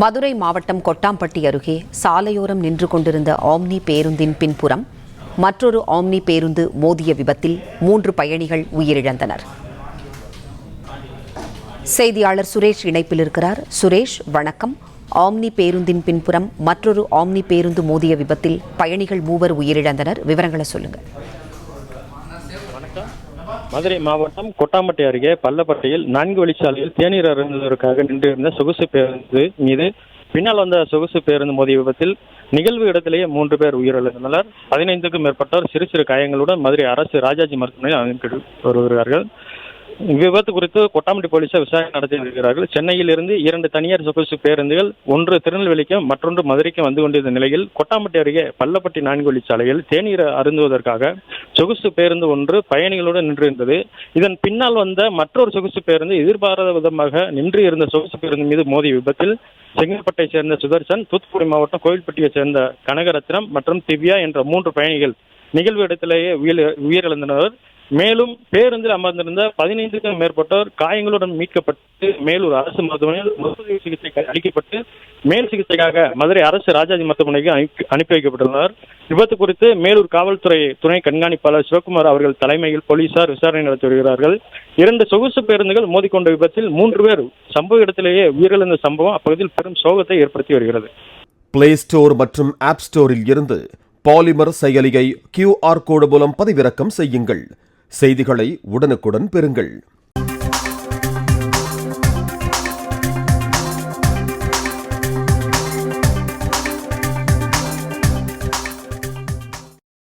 மதுரை மாவட்டம் கொட்டாம்பட்டி அருகே சாலையோரம் நின்று கொண்டிருந்த ஆம்னி பேருந்தின் பின்புறம் மற்றொரு ஆம்னி பேருந்து மோதிய விபத்தில் 3 பயணிகள் உயிரிழந்தனர். செய்தியாளர் சுரேஷ் இணைப்பில் இருக்கிறார். சுரேஷ், வணக்கம். ஆம்னி பேருந்தின் பின்புறம் மற்றொரு ஆம்னி பேருந்து மோதிய விபத்தில் பயணிகள் 3 உயிரிழந்தனர். விவரங்களை சொல்லுங்க. மதுரை மாவட்டம் கொட்டாம்பட்டி அருகே பள்ளப்பட்டியில் 4 வழிச்சாலையில் தேநீர் அருந்துவதற்காக நின்றிருந்த சொகுசு பேருந்து மீது பின்னால் வந்த சொகுசு பேருந்து மோதிய விபத்தில் நிகழ்வு இடத்திலேயே 3 பேர் உயிரிழந்தனர். 15க்கும் மேற்பட்டோர் சிறு சிறு காயங்களுடன் மதுரை அரசு ராஜாஜி மருத்துவமனையில் வருகிறார்கள். விபத்து குறித்து கொட்டாம்பட்டி போலீசார் விசாரணை நடத்தி வருகிறார்கள். சென்னையில் இருந்து 2 தனியார் சொகுசு பேருந்துகள், ஒன்று திருநெல்வேலிக்கும் மற்றொன்று மதுரைக்கும் வந்து கொண்டிருந்த நிலையில் கொட்டாம்பட்டி அருகே பள்ளப்பட்டி 4 வழிச்சாலையில் தேநீர் அருந்துவதற்காக சொகுசு பேருந்து ஒன்று பயணிகளுடன் நின்றிருந்தது. இதன் பின்னால் வந்த மற்றொரு சொகுசு பேருந்து எதிர்பாராத விதமாக நின்று இருந்த சொகுசு பேருந்து மீது மோதிய விபத்தில் செங்கல்பட்டை சேர்ந்த சுதர்சன், தூத்துக்குடி மாவட்டம் கோவில்பட்டியை சேர்ந்த கனகரத்னம் மற்றும் திவ்யா என்ற 3 பயணிகள் நிகழ்வு இடத்திலேயே உயிரிழந்தனர். மேலும் பேருந்தில் அமர்ந்திருந்த 15க்கும் மேற்பட்டோர் காயங்களுடன் மீட்கப்பட்டு மேலூர் அரசு மருத்துவமனையில் மருத்துவ சிகிச்சை அளிக்கப்பட்டு மேல் சிகிச்சைக்காக மதுரை அரசு ராஜாஜி மருத்துவமனைக்கு அனுப்பி வைக்கப்பட்டுள்ளனர். விபத்து குறித்து மேலூர் காவல்துறை துணை கண்காணிப்பாளர் சிவகுமார் அவர்கள் தலைமையில் போலீசார் விசாரணை நடத்தி வருகிறார்கள். 2 சொகுசு பேருந்துகள் மோதிக்கொண்ட விபத்தில் 3 பேர் சம்பவ இடத்திலேயே உயிரிழந்த சம்பவம் அப்பகுதியில் பெரும் சோகத்தை ஏற்படுத்தி வருகிறது. பிளே ஸ்டோர் மற்றும் ஆப் ஸ்டோரில் இருந்து பாலிமர் செயலியை QR கோடு மூலம் பதிவிறக்கம் செய்யுங்கள். செய்திகளை உடனுக்குடன் பெறுங்கள்.